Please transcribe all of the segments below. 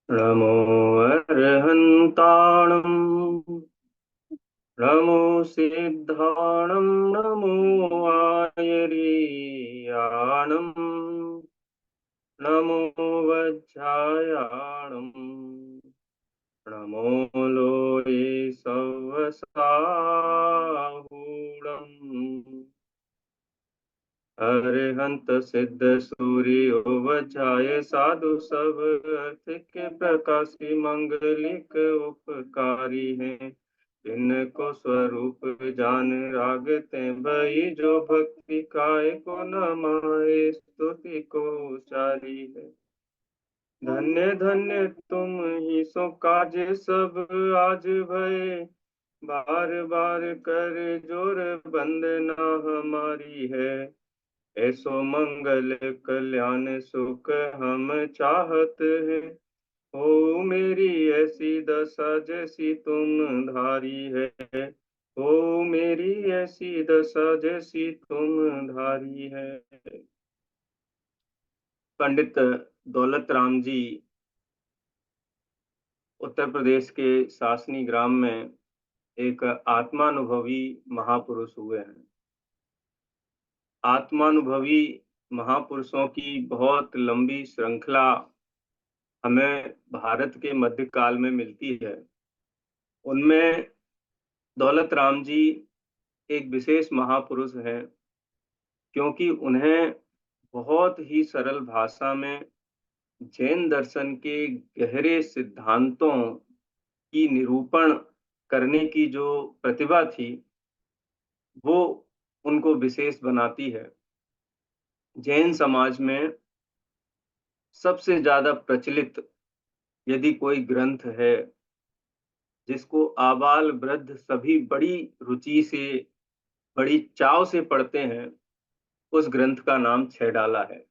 नमो अर्हन्ताणं नमो सिद्धाणं नमो आयर्याणं नमो वज्रायाणं नमो लोये सवसाहूणम् अरिहंत सिद्ध सूर्यो वज्राय साधु सब अर्थ के प्रकाशी मंगलिक उपकारी हैं। इनको स्वरूप जान रागते भई जो भक्ति काय को नमाए स्तुति को उचारी है। धन्य धन्य तुम ही सो काज सब आज भये, बार बार कर जोर बंदना हमारी है। ऐसो मंगल कल्याण सुख हम चाहत हैं। हो मेरी ऐसी दशा जैसी तुम धारी है। हो मेरी ऐसी दशा जैसी तुम धारी है। पंडित दौलत राम जी उत्तर प्रदेश के सासनी ग्राम में एक आत्मानुभवी महापुरुष हुए हैं। आत्मानुभवी महापुरुषों की बहुत लंबी श्रृंखला हमें भारत के मध्यकाल में मिलती है। उनमें दौलत राम जी एक विशेष महापुरुष हैं, क्योंकि उन्हें बहुत ही सरल भाषा में जैन दर्शन के गहरे सिद्धांतों की निरूपण करने की जो प्रतिभा थी, वो उनको विशेष बनाती है। जैन समाज में सबसे ज्यादा प्रचलित यदि कोई ग्रंथ है जिसको आबाल वृद्ध सभी बड़ी रुचि से, बड़ी चाव से पढ़ते हैं, उस ग्रंथ का नाम छह डाला है।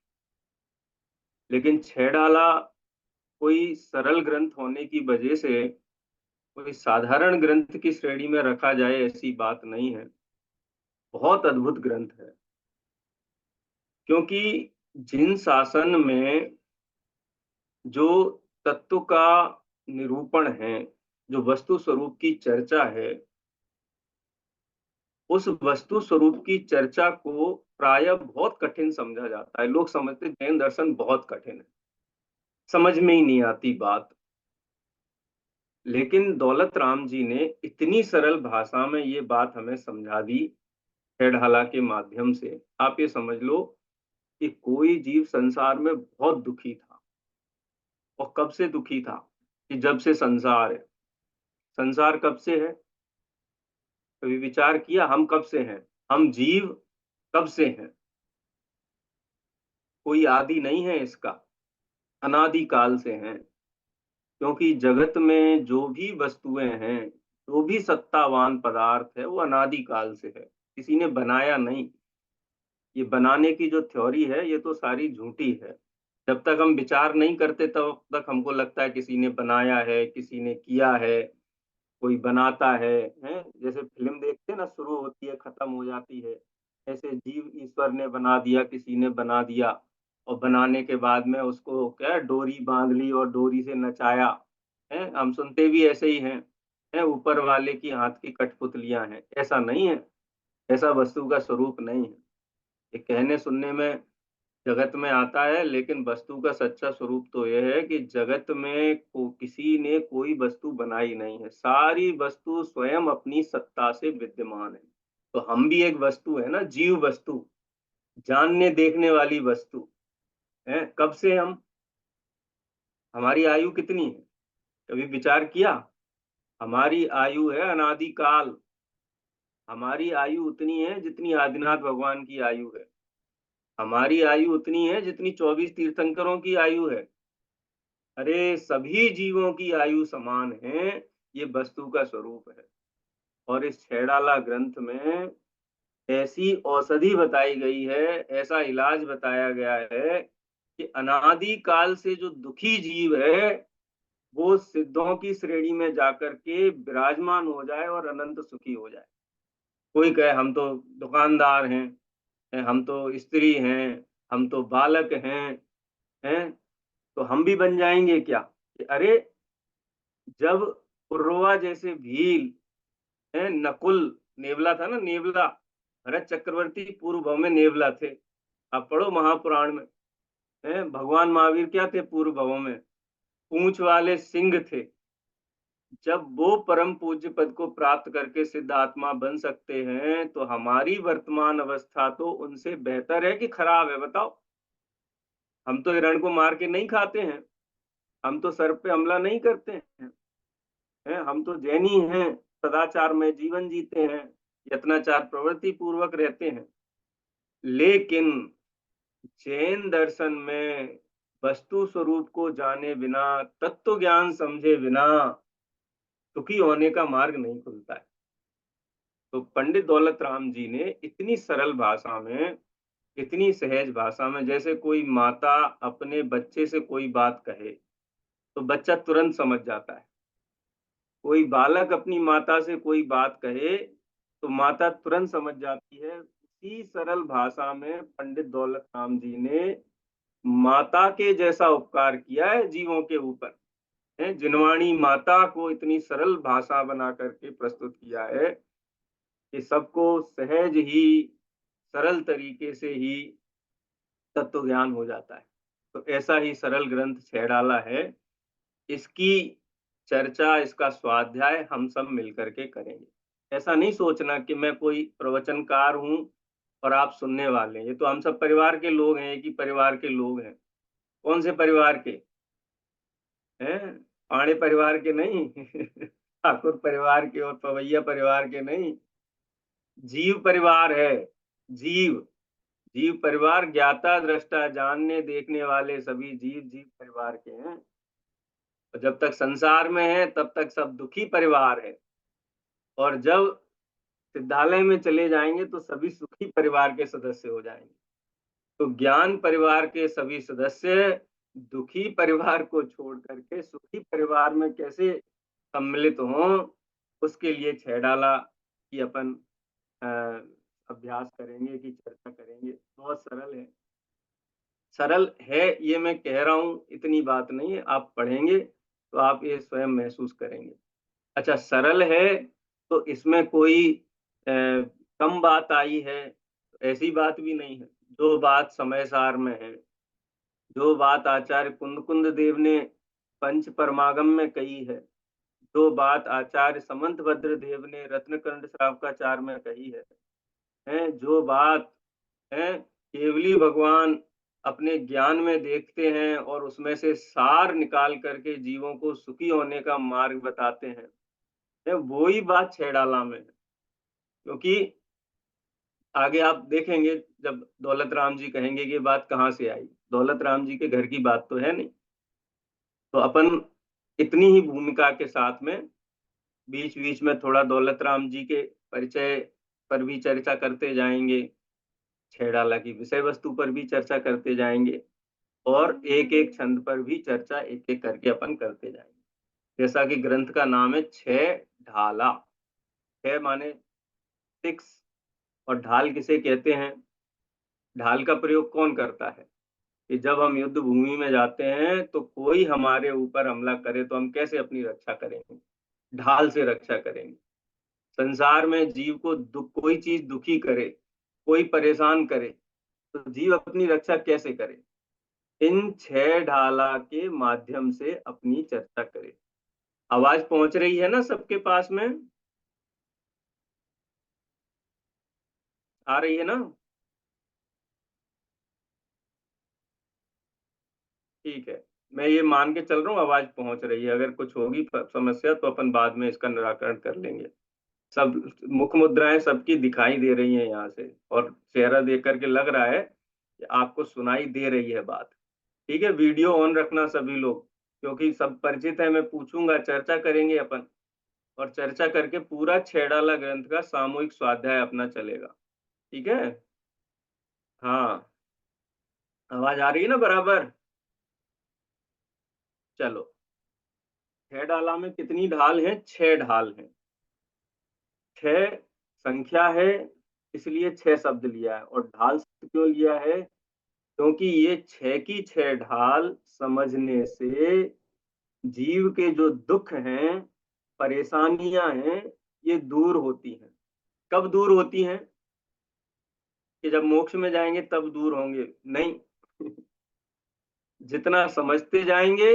लेकिन छह डाला कोई सरल ग्रंथ होने की वजह से कोई साधारण ग्रंथ की श्रेणी में रखा जाए ऐसी बात नहीं है। बहुत अद्भुत ग्रंथ है, क्योंकि जिन शासन में जो तत्व का निरूपण है, जो वस्तु स्वरूप की चर्चा है, उस वस्तु स्वरूप की चर्चा को प्राय बहुत कठिन समझा जाता है। लोग समझते जैन दर्शन बहुत कठिन है, समझ में ही नहीं आती बात। लेकिन दौलत राम जी ने इतनी सरल भाषा में ये बात हमें समझा दी हेडहाला के माध्यम से। आप ये समझ लो कि कोई जीव संसार में बहुत दुखी था। और कब से दुखी था? कि जब से संसार है। संसार कब से है? कभी विचार किया हम कब से हैं? हम जीव कब से हैं? कोई आदि नहीं है इसका, अनादि काल से हैं। क्योंकि जगत में जो भी वस्तुएं हैं, जो भी सत्तावान पदार्थ है, वो अनादि काल से है, किसी ने बनाया नहीं। ये बनाने की जो थ्योरी है, ये तो सारी झूठी है। जब तक हम विचार नहीं करते तब तक हमको लगता है किसी ने बनाया है, किसी ने किया है, कोई बनाता है? जैसे फिल्म देखते हैं ना, शुरू होती है खत्म हो जाती है, ऐसे जीव ईश्वर ने बना दिया, किसी ने बना दिया, और बनाने के बाद में उसको क्या डोरी बांध ली और डोरी से नचाया। है, हम सुनते भी ऐसे ही हैं। है, ऊपर वाले की हाथ की कठपुतलियां हैं। ऐसा नहीं है, ऐसा वस्तु का स्वरूप नहीं है। ये कहने सुनने में जगत में आता है, लेकिन वस्तु का सच्चा स्वरूप तो यह है कि जगत में किसी ने कोई वस्तु बनाई नहीं है। सारी वस्तु स्वयं अपनी सत्ता से विद्यमान है। तो हम भी एक वस्तु है ना, जीव वस्तु, जानने देखने वाली वस्तु है। कब से हम, हमारी आयु कितनी है? कभी विचार किया? हमारी आयु है अनादि काल। हमारी आयु उतनी है जितनी आदिनाथ भगवान की आयु है। हमारी आयु उतनी है जितनी 24 तीर्थंकरों की आयु है। अरे सभी जीवों की आयु समान है, ये वस्तु का स्वरूप है। और इस छेड़ाला ग्रंथ में ऐसी औषधि बताई गई है, ऐसा इलाज बताया गया है कि अनादि काल से जो दुखी जीव है, वो सिद्धों की श्रेणी में जाकर के विराजमान हो जाए और अनंत सुखी हो जाए। कोई कहे हम तो दुकानदार हैं, हम तो स्त्री हैं, हम तो बालक हैं, तो हम भी बन जाएंगे क्या? कि अरे, जब पुरुरवा जैसे भील है, नकुल, नेवला था ना, नेवला, भरत चक्रवर्ती पूर्व भव में नेवला थे। आप पढ़ो महापुराण में। है, भगवान महावीर क्या थे पूर्व भव में? पूंछ वाले सिंह थे। जब वो परम पूज्य पद को प्राप्त करके सिद्ध आत्मा बन सकते हैं, तो हमारी वर्तमान अवस्था तो उनसे बेहतर है कि खराब है, बताओ? हम तो हिरण को मार के नहीं खाते हैं, हम तो सर पे हमला नहीं करते हैं, हम तो जैनी हैं, सदाचार में जीवन जीते हैं, यत्नाचार प्रवृत्ति पूर्वक रहते हैं। लेकिन जैन दर्शन में वस्तु स्वरूप को जाने बिना, तत्व ज्ञान समझे बिना सुखी होने का मार्ग नहीं खुलता है। तो पंडित दौलत राम जी ने इतनी सरल भाषा में, इतनी सहज भाषा में, जैसे कोई माता अपने बच्चे से कोई बात कहे तो बच्चा तुरंत समझ जाता है। कोई बालक अपनी माता से कोई बात कहे तो माता तुरंत समझ जाती है। उसी सरल भाषा में पंडित दौलत राम जी ने माता के जैसा उपकार किया है जीवों के ऊपर। है, जिनवाणी माता को इतनी सरल भाषा बना करके प्रस्तुत किया है कि सबको सहज ही, सरल तरीके से ही तत्व ज्ञान हो जाता है। तो ऐसा ही सरल ग्रंथ छह डाला है। इसकी चर्चा, इसका स्वाध्याय हम सब मिलकर के करेंगे। ऐसा नहीं सोचना कि मैं कोई प्रवचनकार हूं और आप सुनने वाले हैं। ये तो हम सब परिवार के लोग हैं, एक ही परिवार के लोग हैं। कौन से परिवार के हैं? पाणे परिवार के नहीं ठाकुर परिवार के और पवैया परिवार के नहीं। जीव परिवार है। जीव, जीव परिवार, ज्ञाता दृष्टा जानने देखने वाले सभी जीव जीव परिवार के हैं। और जब तक संसार में है तब तक सब दुखी परिवार है, और जब सिद्धालय में चले जाएंगे तो सभी सुखी परिवार के सदस्य हो जाएंगे। तो ज्ञान परिवार के सभी सदस्य दुखी परिवार को छोड़ करके सुखी परिवार में कैसे सम्मिलित हों, उसके लिए छह डाला कि अपन अभ्यास करेंगे, कि चर्चा करेंगे। बहुत सरल है। सरल है ये मैं कह रहा हूं, इतनी बात नहीं है। आप पढ़ेंगे तो आप ये स्वयं महसूस करेंगे। अच्छा, सरल है तो इसमें कोई कम बात आई है, ऐसी बात भी नहीं है। जो बात समय सार में है, जो बात आचार्य कुंद कुंद देव ने पंच परमागम में कही है, जो बात आचार्य समंत भद्र देव ने रत्नकंड श्रावकाचार में कही है जो बात है केवली भगवान अपने ज्ञान में देखते हैं और उसमें से सार निकाल करके जीवों को सुखी होने का मार्ग बताते हैं, वो ही बात छह डाला में है। क्योंकि आगे आप देखेंगे, जब दौलत राम जी कहेंगे कि ये बात कहाँ से आई, दौलत राम जी के घर की बात तो है नहीं। तो अपन इतनी ही भूमिका के साथ में बीच बीच में थोड़ा दौलत राम जी के परिचय पर भी चर्चा करते जाएंगे, छह डाला की विषय वस्तु पर भी चर्चा करते जाएंगे, और एक एक छंद पर भी चर्चा एक एक करके अपन करते जाएंगे। जैसा कि ग्रंथ का नाम है छह ढाला। छह माने सिक्स, और ढाल किसे कहते हैं? ढाल का प्रयोग कौन करता है? कि जब हम युद्ध भूमि में जाते हैं तो कोई हमारे ऊपर हमला करे तो हम कैसे अपनी रक्षा करेंगे? ढाल से रक्षा करेंगे। संसार में जीव को कोई चीज दुखी करे, कोई परेशान करे, तो जीव अपनी रक्षा कैसे करे? इन छह ढाला के माध्यम से अपनी चर्चा करे। आवाज पहुंच रही है ना सबके पास में? आ रही है ना? ठीक है, मैं ये मान के चल रहा हूँ आवाज पहुंच रही है। अगर कुछ होगी समस्या तो अपन बाद में इसका निराकरण कर लेंगे। सब मुख मुद्राएं सबकी दिखाई दे रही हैं यहाँ से, और चेहरा देख करके लग रहा है कि आपको सुनाई दे रही है बात। ठीक है, वीडियो ऑन रखना सभी लोग, क्योंकि सब परिचित है। मैं पूछूंगा, चर्चा करेंगे अपन, और चर्चा करके पूरा छह डाला ग्रंथ का सामूहिक स्वाध्याय अपना चलेगा। ठीक है? हाँ, आवाज आ रही है ना बराबर? चलो, छह डाला में कितनी ढाल हैं? छह ढाल हैं। छह संख्या है, इसलिए छह शब्द लिया है। और ढाल शब्द क्यों लिया है? क्योंकि ये छह की छह ढाल समझने से जीव के जो दुख हैं, परेशानियां हैं, ये दूर होती हैं। कब दूर होती हैं? कि जब मोक्ष में जाएंगे तब दूर होंगे? नहीं। जितना समझते जाएंगे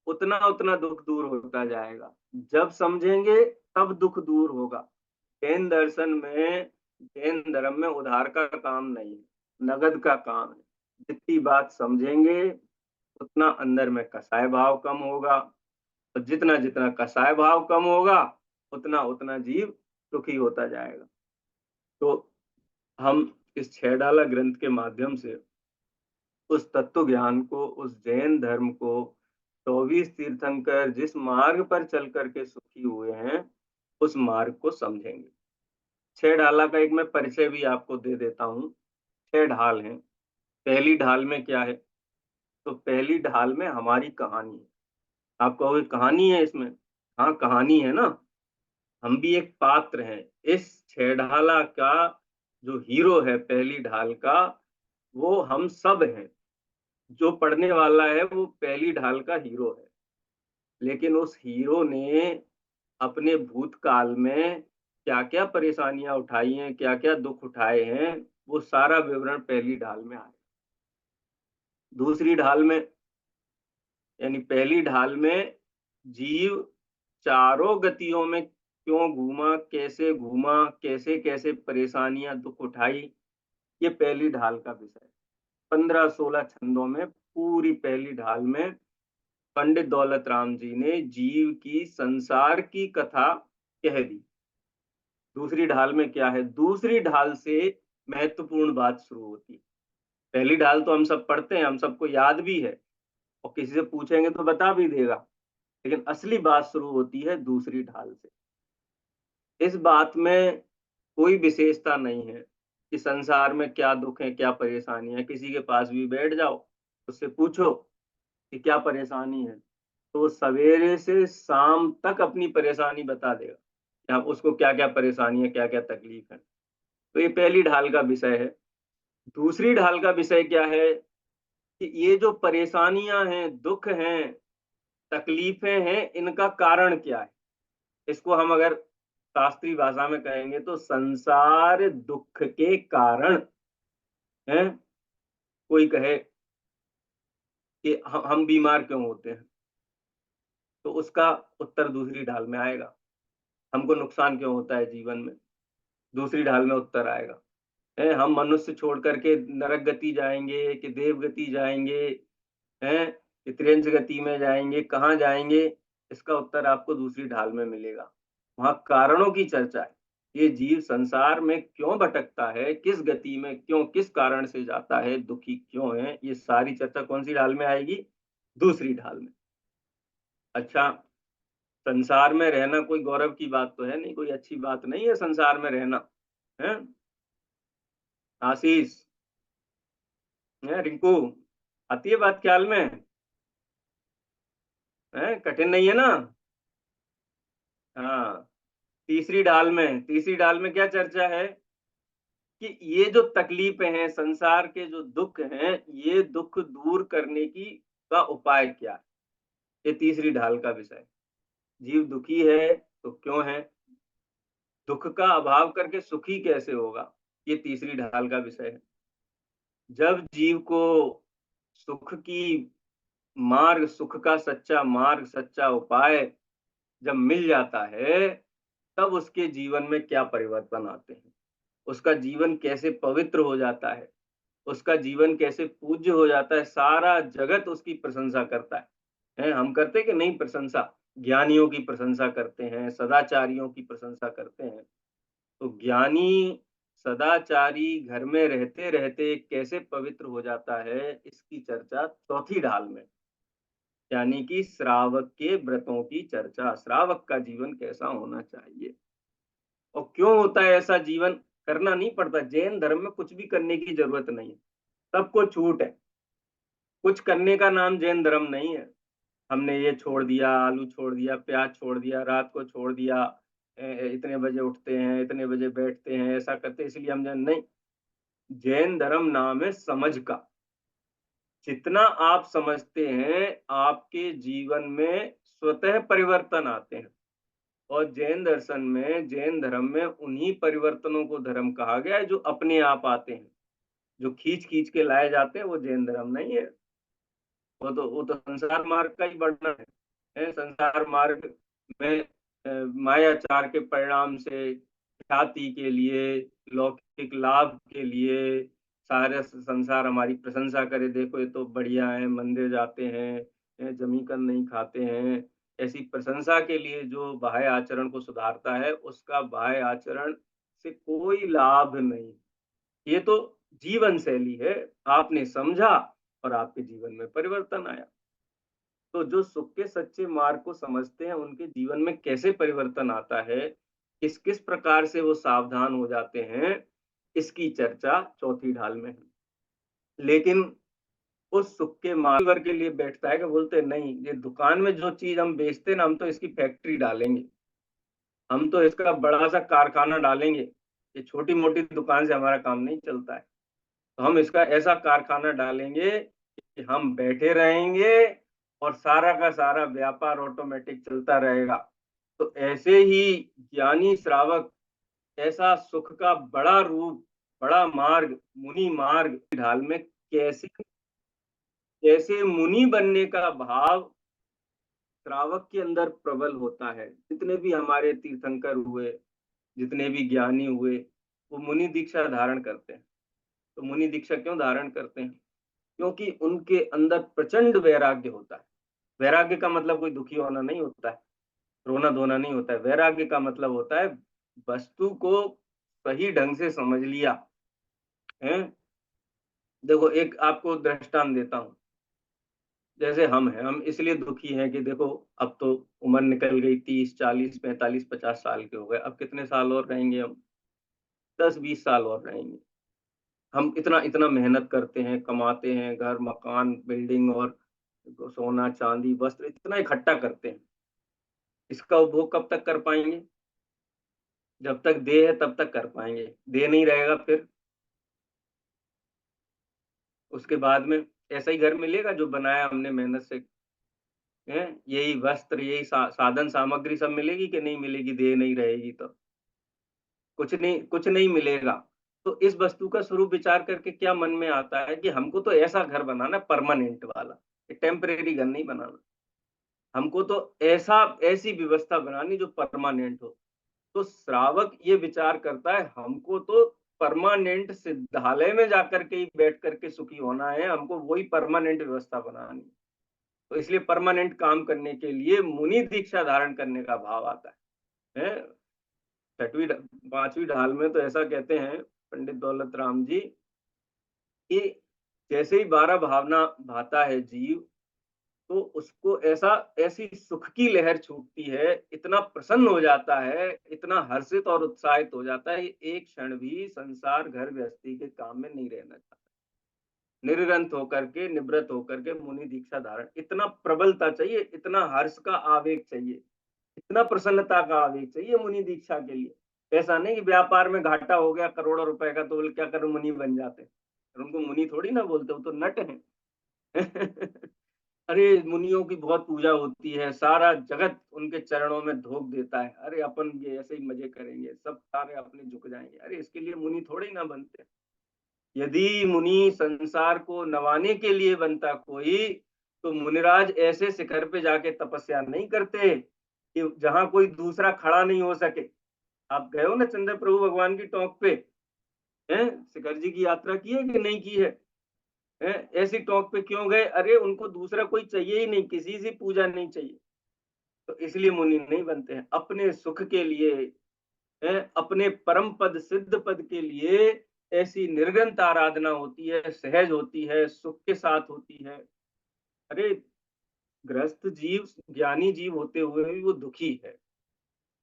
उतना उतना दुख दूर होता जाएगा। जब समझेंगे तब दुख दूर होगा। जैन दर्शन में, जैन धर्म में उधार का काम नहीं है, नगद का काम है। जितनी बात समझेंगे उतना अंदर में कसाय भाव कम होगा, और जितना जितना कसाय भाव कम होगा उतना उतना जीव सुखी होता जाएगा। तो हम इस छह डाला ग्रंथ के माध्यम से उस तत्व ज्ञान को, उस जैन धर्म को, 24 तीर्थंकर जिस मार्ग पर चल करके सुखी हुए हैं, उस मार्ग को समझेंगे। छह ढाला का एक मैं परिचय भी आपको दे देता हूँ। छह ढाल हैं। पहली ढाल में क्या है? तो पहली ढाल में हमारी कहानी है। आप कहोगे कहानी है इसमें? हाँ, कहानी है ना। हम भी एक पात्र हैं। इस छह ढाला का जो हीरो है पहली ढाल का, वो हम सब हैं। जो पढ़ने वाला है वो पहली ढाल का हीरो है। लेकिन उस हीरो ने अपने भूतकाल में क्या क्या परेशानियां उठाई हैं, क्या क्या दुख उठाए हैं, वो सारा विवरण पहली ढाल में आया। दूसरी ढाल में, यानी पहली ढाल में, जीव चारों गतियों में क्यों घूमा, कैसे कैसे परेशानियां दुख उठाई, ये पहली ढाल का विषय। 15-16 छंदों में पूरी पहली ढाल में पंडित दौलत राम जी ने जीव की संसार की कथा कह दी। दूसरी ढाल में क्या है? दूसरी ढाल से महत्वपूर्ण बात शुरू होती है। पहली ढाल तो हम सब पढ़ते हैं, हम सबको याद भी है, और किसी से पूछेंगे तो बता भी देगा। लेकिन असली बात शुरू होती है दूसरी ढाल से। इस बात में कोई विशेषता नहीं है कि संसार में क्या दुख है, क्या परेशानी है। किसी के पास भी बैठ जाओ, उससे पूछो कि क्या परेशानी है, तो वो सवेरे से शाम तक अपनी परेशानी बता देगा कि हाँ, उसको क्या क्या परेशानी है, क्या क्या तकलीफ है। तो ये पहली ढाल का विषय है। दूसरी ढाल का विषय क्या है? कि ये जो परेशानियां हैं, दुख हैं, तकलीफें हैं, इनका कारण क्या है? इसको हम अगर शास्त्रीय भाषा में कहेंगे तो संसार दुख के कारण हैं। कोई कहे कि हम बीमार क्यों होते हैं, तो उसका उत्तर दूसरी ढाल में आएगा। हमको नुकसान क्यों होता है जीवन में, दूसरी ढाल में उत्तर आएगा। है हम मनुष्य छोड़ करके नरक गति जाएंगे कि देव गति जाएंगे, हैं कि त्रियंच गति में जाएंगे, कहाँ जाएंगे, इसका उत्तर आपको दूसरी ढाल में मिलेगा। वहां कारणों की चर्चा है। ये जीव संसार में क्यों भटकता है, किस गति में क्यों, किस कारण से जाता है, दुखी क्यों है, ये सारी चर्चा कौन सी ढाल में आएगी? दूसरी ढाल में। अच्छा, संसार में रहना कोई गौरव की बात तो है नहीं, कोई अच्छी बात नहीं है संसार में रहना, है? आशीष, है रिंकू, आती है बात ख्याल में? है कठिन नहीं है ना? हाँ। तीसरी ढाल में क्या चर्चा है? कि ये जो तकलीफें हैं, संसार के जो दुख हैं, ये दुख दूर करने की का उपाय क्या है? ये तीसरी ढाल का विषय है। जीव दुखी है तो क्यों है, दुख का अभाव करके सुखी कैसे होगा, ये तीसरी ढाल का विषय है। जब जीव को सुख की मार्ग, सुख का सच्चा मार्ग, सच्चा उपाय जब मिल जाता है, तब उसके जीवन में क्या परिवर्तन आते हैं, उसका जीवन कैसे पवित्र हो जाता है, उसका जीवन कैसे पूज्य हो जाता है, सारा जगत उसकी प्रशंसा करता है। हम करते कि नहीं प्रशंसा? ज्ञानियों की प्रशंसा करते हैं, सदाचारियों की प्रशंसा करते हैं। तो ज्ञानी सदाचारी घर में रहते रहते कैसे पवित्र हो जाता है, इसकी चर्चा चौथी ढाल में, यानी कि श्रावक के व्रतों की चर्चा। श्रावक का जीवन कैसा होना चाहिए और क्यों होता है ऐसा जीवन? करना नहीं पड़ता। जैन धर्म में कुछ भी करने की जरूरत नहीं है, सबको छूट है। कुछ करने का नाम जैन धर्म नहीं है। हमने ये छोड़ दिया, आलू छोड़ दिया, प्याज छोड़ दिया, रात को छोड़ दिया, इतने बजे उठते हैं, इतने बजे बैठते हैं, ऐसा करते हैं, इसलिए हम जैन नहीं। जैन धर्म नाम है समझ का। जितना आप समझते हैं, आपके जीवन में स्वतः परिवर्तन आते हैं। और जैन दर्शन में, जैन धर्म में उन्हीं परिवर्तनों को धर्म कहा गया है जो अपने आप आते हैं। जो खींच-खींच के लाए जाते हैं वो जैन धर्म नहीं है। वो तो संसार मार्ग का ही वर्णन है। संसार मार्ग में मायाचार के परिणाम से ख्याति के लिए, लौकिक लाभ के लिए सारे संसार हमारी प्रशंसा करे, देखो ये तो बढ़िया है, मंदिर जाते हैं, जमीकंद नहीं खाते हैं। ऐसी प्रशंसा के लिए जो बाह्य आचरण को सुधारता है, उसका बाह्य आचरण से कोई लाभ नहीं। ये तो जीवन शैली है, आपने समझा और आपके जीवन में परिवर्तन आया। तो जो सुख के सच्चे मार्ग को समझते हैं, उनके जीवन में कैसे परिवर्तन आता है, किस-किस प्रकार से वो सावधान हो जाते हैं, इसकी चर्चा चौथी ढाल में है। लेकिन उस सुख के मार्ग वर्ग के लिए बैठता है कि बोलते हैं नहीं, ये दुकान में जो चीज़ हम बेचते हैं ना, हम तो इसकी फैक्ट्री डालेंगे। हम तो इसका बड़ा-सा कारखाना डालेंगे। ये छोटी-मोटी दुकान से हमारा काम नहीं चलता है। तो हम इसका ऐसा कारखाना डालेंगे कि हम बैठे रहेंगे और सारा का सारा व्यापार ऑटोमेटिक चलता रहेगा। तो ऐसे ही ज्ञानी श्रावक ऐसा सुख का बड़ा रूप, बड़ा मार्ग, मुनि मार्ग ढाल में कैसे कैसे मुनि बनने का भाव श्रावक के अंदर प्रबल होता है। जितने भी हमारे तीर्थंकर हुए, जितने भी ज्ञानी हुए, वो मुनि दीक्षा धारण करते हैं। तो मुनि दीक्षा क्यों धारण करते हैं? क्योंकि उनके अंदर प्रचंड वैराग्य होता है। वैराग्य का मतलब कोई दुखी होना नहीं होता है, रोना-धोना नहीं होता है। वैराग्य का मतलब होता है वस्तु को सही ढंग से समझ लिया, हैं? देखो एक आपको दृष्टांत देता हूँ। जैसे हम हैं, हम इसलिए दुखी हैं कि देखो अब तो उम्र निकल गई 30, 40, 45, 50 साल के हो गए। अब कितने साल और रहेंगे हम? 10-20 साल और रहेंगे। हम इतना-इतना मेहनत करते हैं, कमाते हैं, घर, मकान, बिल्डिंग और सोना, चांदी, वस्त्र इतना इकट्ठा करते हैं। इसका उपभोग कब तक कर पाएँगे? जब तक देह है तब तक कर पाएँगे। देह नहीं रहेगा फिर? उसके बाद में ऐसा ही घर मिलेगा जो बनाया हमने मेहनत से, हैं? यही वस्त्र, यही साधन सामग्री सब मिलेगी कि नहीं मिलेगी, देह नहीं रहेगी तो? कुछ नहीं मिलेगा। तो इस वस्तु का स्वरूप विचार करके क्या मन में आता है कि हमको तो ऐसा घर बनाना है परमानेंट वाला, टेम्परेरी घर नहीं बनाना। हमको तो ऐसी व्यवस्था बनानी जो परमानेंट हो। तो श्रावक ये विचार करता है हमको तो परमानेंट सिद्धालय में जाकर के ही बैठ कर के सुखी होना है, हमको वही परमानेंट व्यवस्था बनानी है। तो इसलिए परमानेंट काम करने के लिए मुनि दीक्षा धारण करने का भाव आता है। 6वीं 5वीं ढाल में तो ऐसा कहते हैं पंडित दौलत राम जी कि जैसे ही 12 भावना भाता है जीव, तो उसको ऐसी सुख की लहर छूटती है, इतना प्रसन्न हो जाता है, इतना हर्षित और उत्साहित हो जाता है, एक क्षण भी संसार घर गृहस्थी के काम में नहीं रहना चाहता। निर्ग्रंथ होकर के, निवृत्त होकर के मुनि दीक्षा धारण, इतना प्रबलता चाहिए, इतना हर्ष का आवेग चाहिए, इतना प्रसन्नता का आवेग चाहिए मुनि दीक्षा के लिए। ऐसा नहीं कि व्यापार में घाटा हो गया करोड़ों रुपए का तो बोले क्या करूं मुनि बन जाते हैं। और उनको मुनि थोड़ी ना बोलते, वो तो नट हैं। अरे मुनियों की बहुत पूजा होती है, सारा जगत उनके चरणों में धोख देता है। अरे अपन भी ऐसे ही मजे करेंगे, सब सारे अपने झुक जाएंगे। अरे इसके लिए मुनि थोड़े ना बनते। यदि मुनि संसार को नवाने के लिए बनता कोई, तो मुनिराज ऐसे शिखर पे जाके तपस्या नहीं करते कि जहां कोई दूसरा खड़ा नहीं हो सके। आप गए हो ना चंद्र प्रभु भगवान की टॉप पे, हैं? शिखर जी की यात्रा की है कि नहीं की है? हैं? ऐसी टॉप पे क्यों गए? अरे उनको दूसरा कोई चाहिए ही नहीं, किसी से पूजा नहीं चाहिए। तो इसलिए मुनि नहीं बनते हैं। अपने सुख के लिए, हैं? अपने परम पद सिद्ध पद के लिए ऐसी निर्गंत आराधना होती है, सहज होती है, सुख के साथ होती है। अरे गृहस्थ जीव, ज्ञानी जीव होते हुए भी वो दुखी है,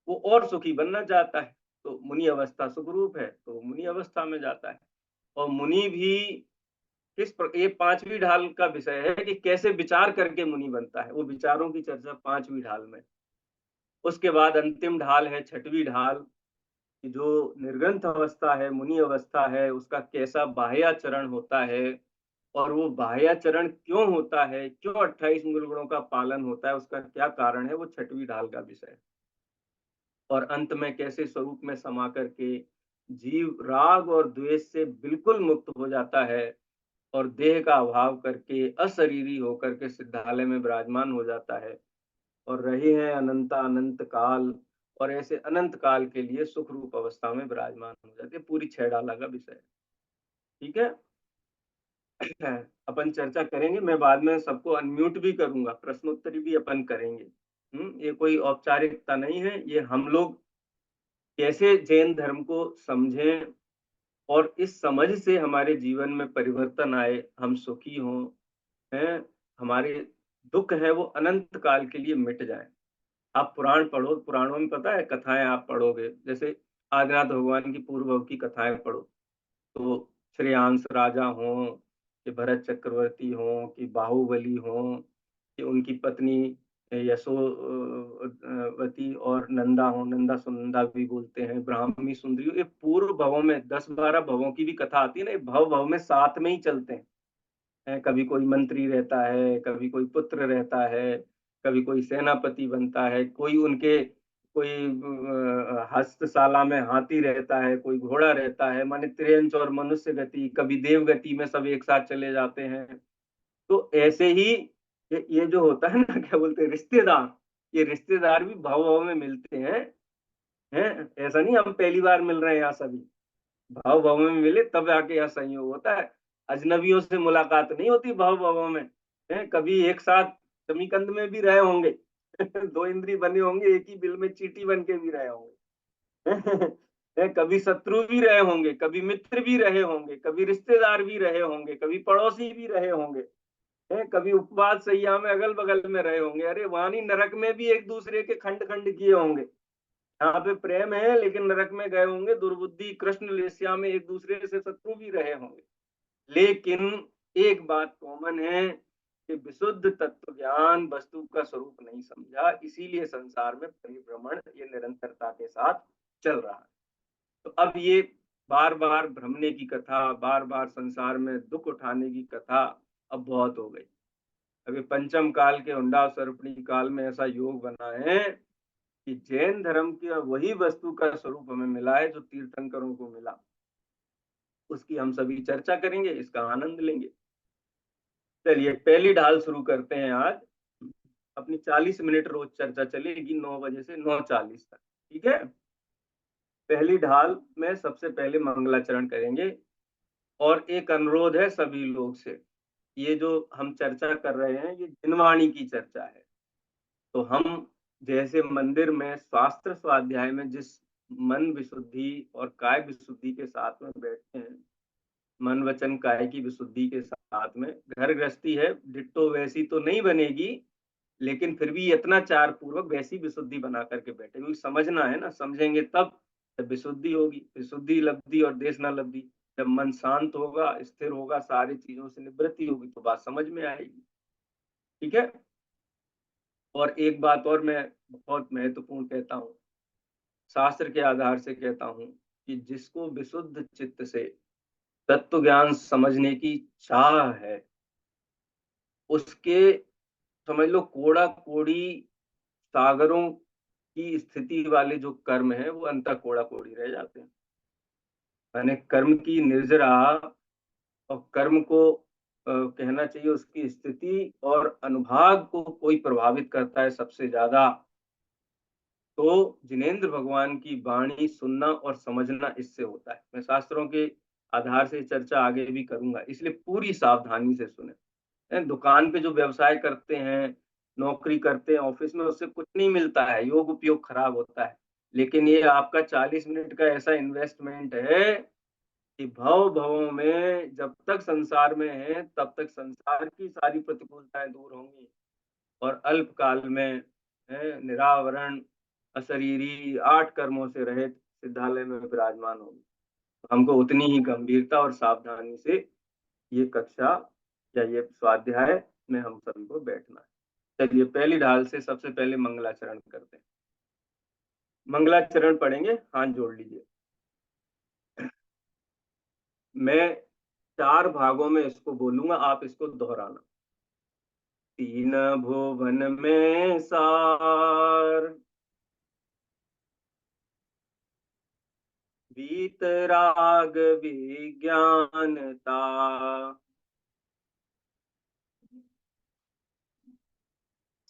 वो और सुखी बनना चाहता है। तो मुनि अवस्था सुख रूप है, तो मुनि अवस्था में जाता है। और मुनि भी ये 5वीं ढाल का विषय है कि कैसे विचार करके मुनि बनता है। वो विचारों की चर्चा 5वीं ढाल में। उसके बाद अंतिम ढाल है 6वीं ढाल कि जो निर्ग्रंथ अवस्था है, मुनि अवस्था है, उसका कैसा बाह्याचरण होता है और वो बाह्याचरण क्यों होता है, क्यों 28 मूल गुणों का पालन होता है, उसका क्या कारण है, वो छठवीं ढाल का विषय है। और अंत में कैसे स्वरूप में समा करके जीव राग और द्वेष से बिल्कुल मुक्त हो जाता है और देह का अभाव करके अशरीरी होकर के सिद्धालय में विराजमान हो जाता है और रहे हैं अनंत अनंत काल, और ऐसे अनंत काल के लिए सुख रूप अवस्था में विराजमान हो जाते हैं। पूरी 6 डाला का विषय है। ठीक है। अपन चर्चा करेंगे, मैं बाद में सबको अनम्यूट भी करूंगा, प्रश्नोत्तरी भी अपन करेंगे। ये कोई औपचारिकता नहीं है, ये हम लोग कैसे जैन धर्म को समझें और इस समझ से हमारे जीवन में परिवर्तन आए, हम सुखी हों, हैं, हमारे दुख है वो अनंत काल के लिए मिट जाए। आप पुराण पढ़ो, पुराणों में पता है कथाएं आप पढ़ोगे, जैसे आदिनाथ भगवान की पूर्व भव की कथाएं पढ़ो, तो श्रेयांश राजा हों कि भरत चक्रवर्ती हों कि बाहुबली हों कि उनकी पत्नी यशोवती और नंदा हो, नंदा सुनंदा भी बोलते हैं, ब्राह्मी सुंदरी, ये पूर्व भवों में 10-12 भवों की भी कथा आती है ना, ये भव भव में साथ में ही चलते हैं। कभी कोई मंत्री रहता है, कभी कोई पुत्र रहता है, कभी कोई सेनापति बनता है, कोई उनके कोई हस्तशाला में हाथी रहता है, कोई घोड़ा रहता है, माने त्रियंच और मनुष्य गति, कभी देव गति में सब एक साथ चले जाते हैं। तो ऐसे ही ये जो होता है ना, क्या बोलते हैं, रिश्तेदार, ये रिश्तेदार भी भाव भाव में मिलते हैं। ऐसा नहीं हम पहली बार मिल रहे हैं यहाँ सभी, भाव भाव में मिले तब आके यहाँ संयोग होता है। अजनबियों से मुलाकात नहीं होती भाव भावों में, है कभी एक साथ समीकंद में भी रहे होंगे। दो इंद्री बने होंगे, एक ही बिल में चीटी बन के भी रहे होंगे। कभी शत्रु भी रहे होंगे, कभी मित्र भी रहे होंगे, कभी रिश्तेदार भी रहे होंगे, कभी पड़ोसी भी रहे होंगे, कभी उपवास सैया में अगल बगल में रहे होंगे, अरे वानी नरक में भी एक दूसरे के खंड खंड किए होंगे। यहाँ पे प्रेम है लेकिन नरक में गए होंगे, दुर्बुद्धि कृष्ण लेस्या में एक दूसरे से शत्रु भी रहे होंगे। लेकिन एक बात कॉमन है कि विशुद्ध तत्व ज्ञान वस्तु का स्वरूप नहीं समझा, इसीलिए संसार में परिभ्रमण ये निरंतरता के साथ चल रहा है। तो अब ये बार बार भ्रमने की कथा, बार बार संसार में दुख उठाने की कथा अब बहुत हो गई। अभी पंचम काल के हुंडा सर्पणी काल में ऐसा योग बना है कि जैन धर्म की वही वस्तु का स्वरूप हमें मिला है जो तीर्थंकरों को मिला। उसकी हम सभी चर्चा करेंगे, इसका आनंद लेंगे। चलिए पहली ढाल शुरू करते हैं आज। अपनी 40 मिनट रोज चर्चा चलेगी, 9 बजे से 9:40 तक। ठीक है। पहली ढाल में सबसे पहले मंगलाचरण करेंगे और एक अनुरोध है सभी लोग से, ये जो हम चर्चा कर रहे हैं ये जिनवाणी की चर्चा है। तो हम जैसे मंदिर में शास्त्र स्वाध्याय में जिस मन विशुद्धि और काय विशुद्धि के साथ में बैठते हैं, मन वचन काय की विशुद्धि के साथ में, घर गृहस्थी है डिट्टो वैसी तो नहीं बनेगी, लेकिन फिर भी यत्नाचार पूर्वक वैसी विशुद्धि बना करके बैठे, क्योंकि समझना है ना, समझेंगे तब विशुद्धि होगी, विशुद्धि लब्धि और देश न लब्धि। जब मन शांत होगा, स्थिर होगा, सारी चीजों से निवृत्ति होगी तो बात समझ में आएगी। ठीक है। और एक बात और मैं बहुत महत्वपूर्ण कहता हूँ, शास्त्र के आधार से कहता हूँ कि जिसको विशुद्ध चित्त से तत्व ज्ञान समझने की चाह है, उसके समझ लो कोड़ा कोड़ी सागरों की स्थिति वाले जो कर्म है वो अंतः कोड़ा कोड़ी रह जाते हैं। मैंने कर्म की निर्जरा और कर्म को कहना चाहिए उसकी स्थिति और अनुभाग को कोई प्रभावित करता है सबसे ज्यादा, तो जिनेंद्र भगवान की वाणी सुनना और समझना इससे होता है। मैं शास्त्रों के आधार से चर्चा आगे भी करूंगा, इसलिए पूरी सावधानी से सुने। दुकान पे जो व्यवसाय करते हैं, नौकरी करते हैं ऑफिस में, उससे कुछ नहीं मिलता है, योग उपयोग खराब होता है। लेकिन ये आपका 40 मिनट का ऐसा इन्वेस्टमेंट है कि भव भवों में जब तक संसार में है तब तक संसार की सारी प्रतिकूलताएं दूर होंगी और अल्प काल में है निरावरण अशरीरी 8 कर्मों से रहित सिद्धालय में विराजमान होगी। तो हमको उतनी ही गंभीरता और सावधानी से ये कक्षा या ये स्वाध्याय में हम सभी को बैठना है। चलिए पहली ढाल से सबसे पहले मंगलाचरण करते हैं। मंगलाचरण पढ़ेंगे, हाथ जोड़ लीजिए। मैं 4 भागों में इसको बोलूंगा, आप इसको दोहराना। तीन भुवन में सार, वीतराग विज्ञानता,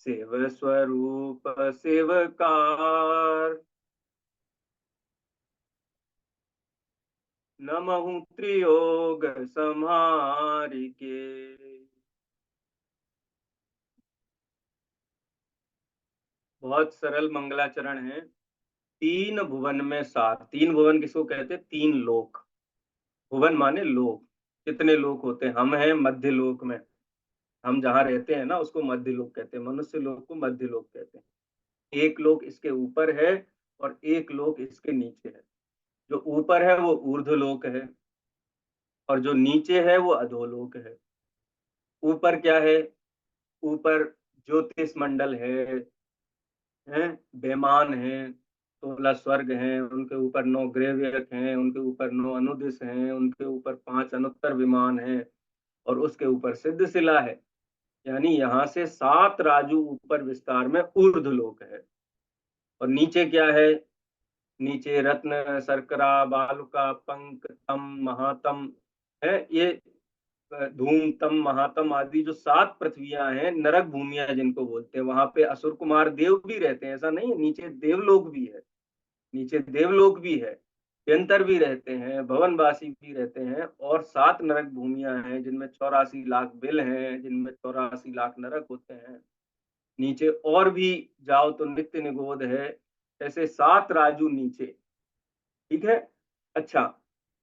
शिव स्वरूप शिवकार, नमहु त्रियोग संहारिके। बहुत सरल मंगलाचरण है। तीन भुवन में सार, तीन भुवन किसको कहते हैं? तीन लोक। भुवन माने लोक। कितने लोक होते हैं? हम हैं मध्य लोक में, हम जहाँ रहते हैं ना उसको मध्य लोक कहते हैं, मनुष्य लोक को मध्य लोक कहते हैं। एक लोक इसके ऊपर है और एक लोक इसके नीचे है। जो ऊपर है वो ऊर्ध्व लोक है और जो नीचे है वो अधोलोक है। ऊपर क्या है? ऊपर ज्योतिष मंडल है, बेमान है, 16 स्वर्ग हैं, उनके ऊपर 9 ग्रहव्यक हैं, उनके ऊपर 9 अनुदिश हैं, उनके ऊपर 5 अनुत्तर विमान हैं और उसके ऊपर सिद्ध शिला है। यानी यहाँ से 7 राजू ऊपर विस्तार में ऊर्ध्व लोक है। और नीचे क्या है? नीचे रत्न शर्करा बालुका पंक तम महातम है, ये धूम तम महातम आदि जो 7 पृथ्वियां हैं, नरक भूमिया जिनको बोलते हैं, वहां पे असुर कुमार देव भी रहते हैं, ऐसा नहीं है। नीचे देवलोक भी है, नीचे देवलोक भी है, यंत्र भी रहते हैं, भवनवासी भी रहते हैं, और 7 नरक भूमियां हैं जिनमें 84 लाख बिल हैं, जिनमें 84 लाख नरक होते हैं। नीचे और भी जाओ तो नित्य निगोद है। ऐसे 7 राजू नीचे। ठीक है। अच्छा,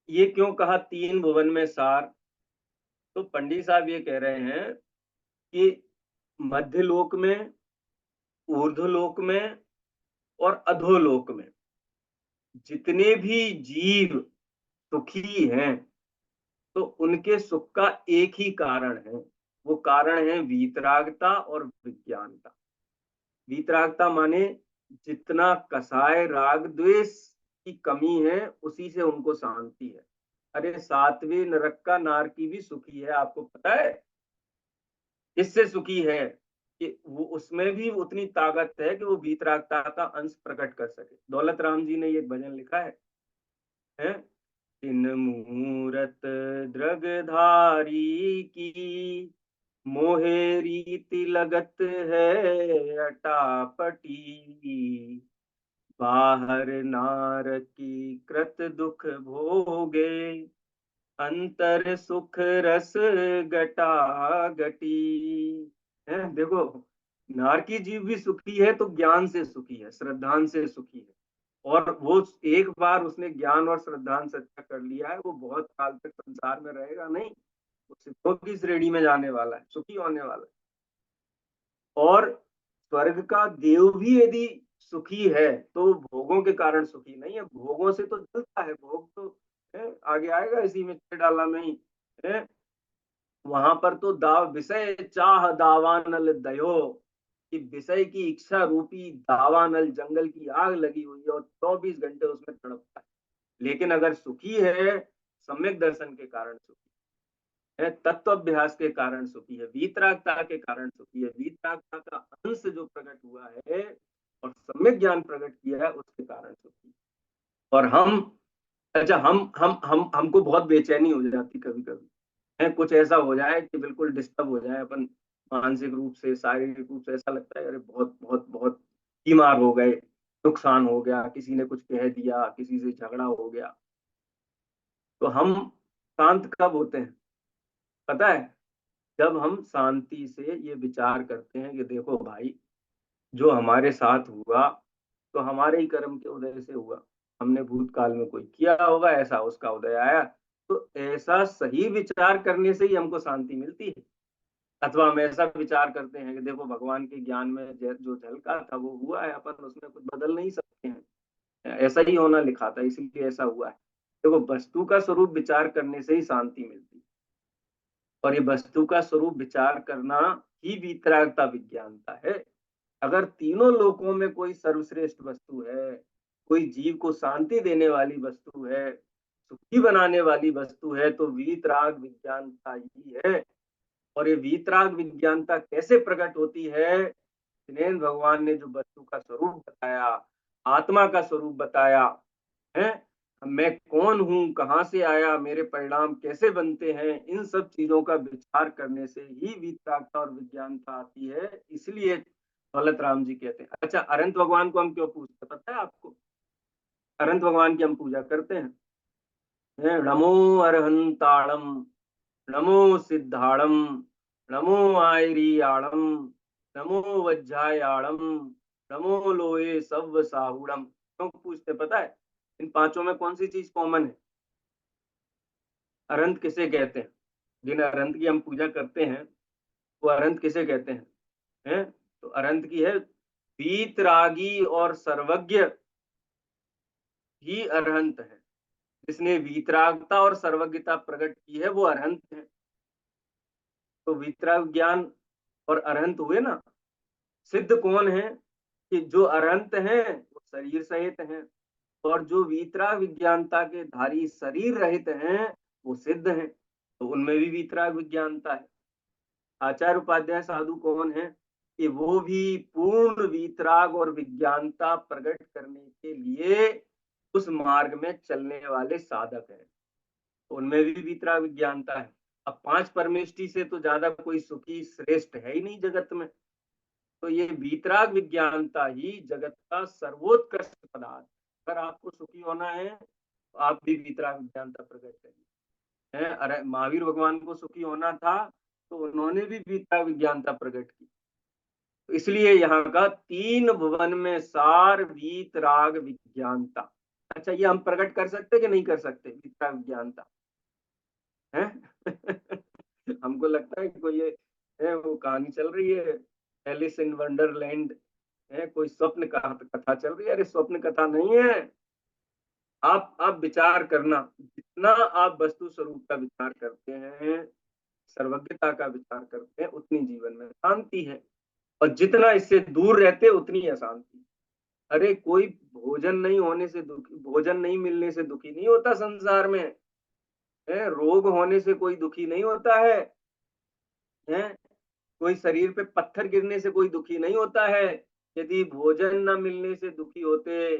ये क्यों कहा तीन भुवन में सार? तो पंडित साहब ये कह रहे हैं कि मध्य लोक में, ऊर्ध्व लोक में और अधोलोक में जितने भी जीव सुखी हैं, तो उनके सुख का एक ही कारण है। वो कारण है वीतरागता और विज्ञानता। वीतरागता माने जितना कसाय राग द्वेष की कमी है उसी से उनको शांति है। अरे 7वें नरक का नारकी भी सुखी है, आपको पता है? इससे सुखी है कि वो उसमें भी उतनी ताकत है कि वो वीतरागता का अंश प्रकट कर सके। दौलत राम जी ने ये भजन लिखा है? तीन मूरत द्रगधारी की, मोहे रीति लगत है अटापटी, बाहर नार की कृत दुख भोगे, अंतर सुख रस गटा गटी। है देखो, नारकी जीव भी सुखी है तो ज्ञान से सुखी है, श्रद्धान से सुखी है। और वो एक बार उसने ज्ञान और श्रद्धान सच्चा कर लिया है, वो बहुत साल तक संसार में रहेगा नहीं, वो सिद्धों की श्रेणी में जाने वाला है, सुखी होने वाला है। और स्वर्ग का देव भी यदि सुखी है तो भोगों के कारण सुखी नहीं है, भोगों से तो जलता है। भोग तो है, आगे आएगा इसी में, डाला में ही है। वहां पर तो दाव विषय चाह दावानल दयो, कि विषय की इच्छा रूपी दावानल जंगल की आग लगी हुई है और 24 घंटे उसमें तड़पता है। लेकिन अगर सुखी है, सम्यक दर्शन के कारण सुखी है, तत्वाभ्यास के कारण सुखी है, वीतरागता के कारण सुखी है, वीतरागता का अंश जो प्रकट हुआ है और सम्यक ज्ञान प्रकट किया है उसके कारण सुखी है। और हम, अच्छा, हम हमको बहुत बेचैनी हो जाती कभी कभी है, कुछ ऐसा हो जाए कि बिल्कुल डिस्टर्ब हो जाए अपन, मानसिक रूप से शारीरिक रूप से, ऐसा लगता है अरे बहुत बहुत बहुत बीमार हो गए, नुकसान हो गया, किसी ने कुछ कह दिया, किसी से झगड़ा हो गया। तो हम शांत कब होते हैं पता है? जब हम शांति से ये विचार करते हैं कि देखो भाई, जो हमारे साथ हुआ तो हमारे ही कर्म के उदय से हुआ। हमने भूतकाल में कोई किया होगा ऐसा, उसका उदय आया। तो ऐसा सही विचार करने से ही हमको शांति मिलती है। अथवा हम ऐसा विचार करते हैं कि देखो भगवान के ज्ञान में जो झलका था वो हुआ है, अपन उसमें कुछ बदल नहीं सकते हैं, ऐसा ही होना लिखा था इसलिए ऐसा हुआ है। देखो, वस्तु का स्वरूप विचार करने से ही शांति मिलती है, और ये वस्तु का स्वरूप विचार करना ही वीतरागता विज्ञानता है। अगर तीनों लोकों में कोई सर्वश्रेष्ठ वस्तु है, कोई जीव को शांति देने वाली वस्तु है, सुखी बनाने वाली वस्तु है तो वीतराग विज्ञानता ही है। और ये वीतराग विज्ञानता कैसे प्रकट होती है? जिनेन्द्र भगवान ने जो वस्तु का स्वरूप बताया, आत्मा का स्वरूप बताया है, मैं कौन हूँ, कहाँ से आया, मेरे परिणाम कैसे बनते हैं, इन सब चीजों का विचार करने से ही वीतरागता और विज्ञानता आती है। इसलिए दौलत राम जी कहते हैं। अच्छा, अनंत भगवान को हम क्यों पूजते, पता है आपको? अनंत भगवान की हम पूजा करते हैं, नमो अरहंताणम, नमो सिद्धाणम, नमो आयरियाणम, नमो वज्जायाणम, नमो लोए सव्व साहुणम। क्यों पूछते पता है? इन पांचों में कौन सी चीज कॉमन है? अरंत किसे कहते हैं? जिन अरंत की हम पूजा करते हैं वो अरंत किसे कहते हैं? हैं? तो अरंत की है वीतरागी और सर्वज्ञ ही अरहंत है। जिसने वीतरागता और सर्वज्ञता प्रकट की है वो अरहंत है। तो वीतराग ज्ञान और अरहंत हुए ना। सिद्ध कौन है? कि जो अरहंत हैं वो शरीर सहित हैं, और जो वीतराग विज्ञानता के धारी शरीर रहित हैं वो सिद्ध हैं। तो उनमें भी वीतराग विज्ञानता है। आचार्य उपाध्याय साधु कौन है? कि वो भी पूर्ण वीतराग और विज्ञानता प्रकट करने के लिए उस मार्ग में चलने वाले साधक हैं। तो उनमें भी वीतराग विज्ञानता है। अब पांच परमेष्टि से तो ज्यादा कोई सुखी श्रेष्ठ है ही नहीं जगत में। तो ये वीतराग विज्ञानता ही जगत का सर्वोत्कृष्ट पदार्थ। अगर आपको सुखी होना है तो आप भी वीतराग विज्ञानता प्रकट करिए। अरे महावीर भगवान को सुखी होना था तो उन्होंने भी वीतराग विज्ञानता प्रकट की। तो इसलिए यहाँ का तीन भुवन में सार वीतराग विज्ञानता। अच्छा, ये हम प्रकट कर सकते कि नहीं कर सकते वीतराग विज्ञानता है? हमको लगता है कि कोई ये है वो कहानी चल रही है, एलिस इन वंडरलैंड है, कोई स्वप्न कथा चल रही है। अरे स्वप्न कथा नहीं है। आप विचार करना, जितना आप वस्तु स्वरूप का विचार करते हैं, सर्वज्ञता का विचार करते हैं, उतनी जीवन में शांति है। और जितना इससे दूर रहते उतनी अशांति। अरे कोई भोजन नहीं होने से दुखी, भोजन नहीं मिलने से दुखी नहीं होता संसार में है। रोग होने से कोई दुखी नहीं होता है। कोई शरीर पे पत्थर गिरने से कोई दुखी नहीं होता है। यदि भोजन न मिलने से दुखी होते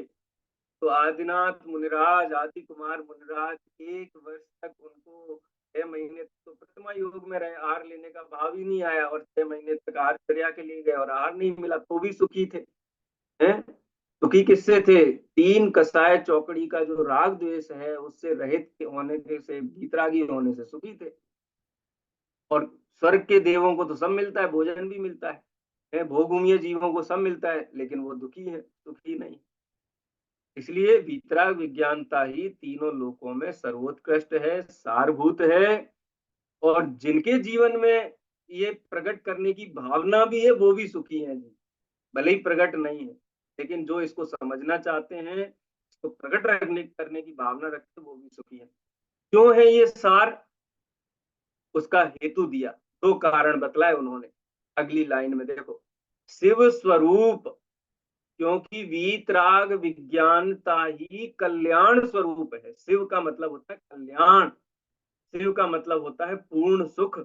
तो आदिनाथ मुनिराज, आदि कुमार मुनिराज 1 वर्ष तक उनको 6 महीने तो प्रतिमा योग में रहे, आहार लेने का भाव ही नहीं आया, और 6 महीने तक आहारचर्या के लिए गए और आहार नहीं मिला तो भी सुखी थे। हैं? सुखी किससे थे? तीन कसाय चौकड़ी का जो राग द्वेष है उससे रहित होने से, भीतरागी होने से सुखी थे। और स्वर्ग के देवों को तो सब मिलता है, भोजन भी मिलता है, भोगुमीय जीवों को सब मिलता है, लेकिन वो दुखी है, सुखी नहीं। इसलिए वीतराग विज्ञानता ही तीनों लोकों में सर्वोत्कृष्ट है, सारभूत है। और जिनके जीवन में ये प्रकट करने की भावना भी है वो भी सुखी है जी। भले ही प्रकट नहीं है, लेकिन जो इसको समझना चाहते हैं, इसको प्रकट करने की भावना रखते हैं, वो भी सुखी है। क्यों है ये सार? उसका हेतु दिया, 2 कारण बतलाए उन्होंने। अगली लाइन में देखो, शिव स्वरूप, क्योंकि वीतराग विज्ञानता ही कल्याण स्वरूप है। शिव का मतलब होता है कल्याण, शिव का मतलब होता है पूर्ण सुख,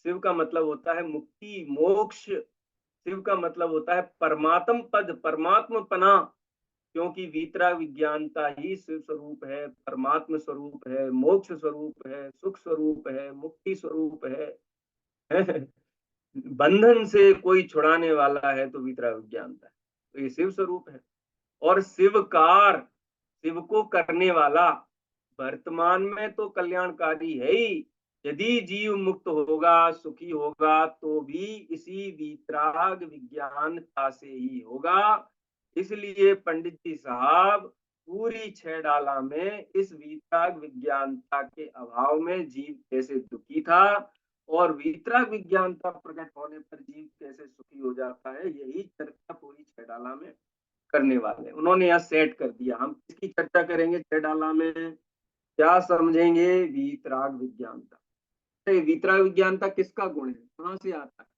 शिव का मतलब होता है मुक्ति मोक्ष, शिव का मतलब होता है परमात्म पद, परमात्म पना। क्योंकि वीतराग विज्ञानता ही शिव स्वरूप है, परमात्म स्वरूप है, मोक्ष स्वरूप है, सुख स्वरूप है, मुक्ति स्वरूप है। बंधन से कोई छुड़ाने वाला है तो वीतराग विज्ञानता है। तो ये शिव स्वरूप है। और शिवकार, शिव को करने वाला, वर्तमान में तो कल्याणकारी है ही। यदि जीव मुक्त होगा, सुखी होगा, तो भी इसी वीतराग विज्ञानता से ही होगा। इसलिए पंडित जी साहब, पूरी 6 डाला में इस वीतराग विज्ञानता के अभाव में जीव कैसे दुखी था और वीतराग विज्ञानता प्रकट होने पर जीव कैसे सुखी हो जाता है, यही चर्चा पूरी 6 डाला में करने वाले। उन्होंने यहाँ सेट कर दिया। हम किसकी चर्चा करेंगे 6 डाला में? क्या समझेंगे? वीतराग विज्ञानता। वीतराग विज्ञानता किसका गुण है, कहां से आता है?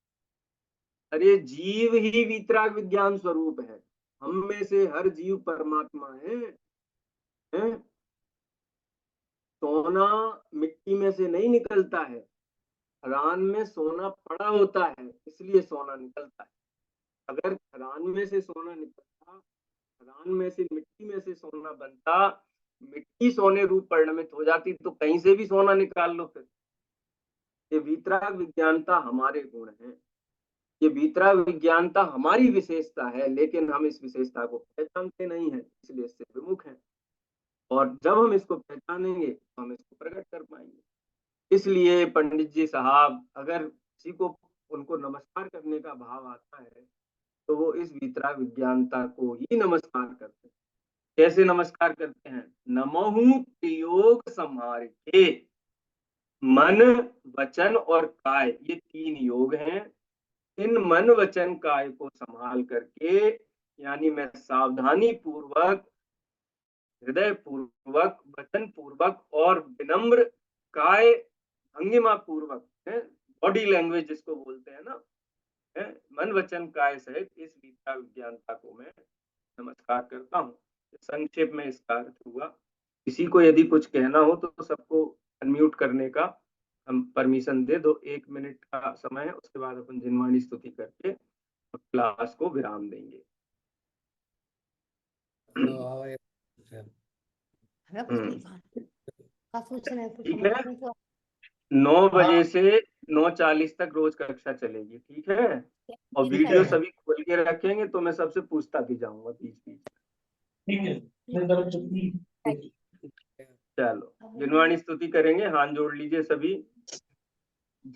अरे जीव ही वीतराग विज्ञान स्वरूप है। हम में से हर जीव परमात्मा है। सोना मिट्टी में से नहीं निकलता है, खदान में सोना पड़ा होता है, इसलिए सोना निकलता है। अगर खदान में से सोना निकलता, खदान में से मिट्टी में से सोना बनता, मिट्टी सोने रूप परिणमित हो जाती, तो कहीं से भी सोना निकाल लो। फिर ये वीतराग विज्ञानता हमारे गुण हैं, ये वीतराग विज्ञानता हमारी विशेषता है, लेकिन हम इस विशेषता को पहचानते नहीं है, इसलिए इससे विमुख हैं। और जब हम इसको पहचानेंगे तो हम इसको प्रकट कर पाएंगे। इसलिए पंडित जी साहब, अगर किसी को उनको नमस्कार करने का भाव आता है तो वो इस वीतराग विज्ञानता को ही नमस्कार करते हैं। कैसे नमस्कार करते हैं? नमोहु त्रियोग संहार के, मन वचन और काय, ये 3 योग हैं। इन मन वचन काय को संभाल करके, यानी मैं सावधानी पूर्वक, हृदय पूर्वक, वचन पूर्वक और विनम्र काय भंगिमा पूर्वक, बॉडी लैंग्वेज जिसको बोलते हैं ना, मन वचन काय सहित इस गीता विज्ञानता को मैं नमस्कार करता हूँ। संक्षेप में इसका अर्थ हुआ। किसी को यदि कुछ कहना हो तो सबको अनम्यूट करने का हम परमिशन दे दो। 1 मिनट का समय है, उसके बाद अपन जिनवाणी स्तुति करके क्लास को विराम देंगे। ठीक है, 9 बजे से 9:40 तक रोज कक्षा चलेगी, ठीक है। और वीडियो सभी खोल के रखेंगे तो मैं सबसे पूछता भी जाऊंगा बीच बीच। ठीक है, चलो जिनवाणी स्तुति करेंगे, हाथ जोड़ लीजिए सभी।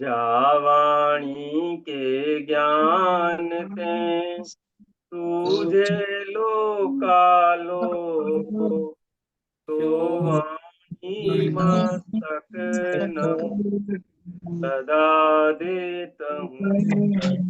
जावाणी के ज्ञान ते तुझे लोकालो, तो वाणी मस्तक न सदा देता हूँ।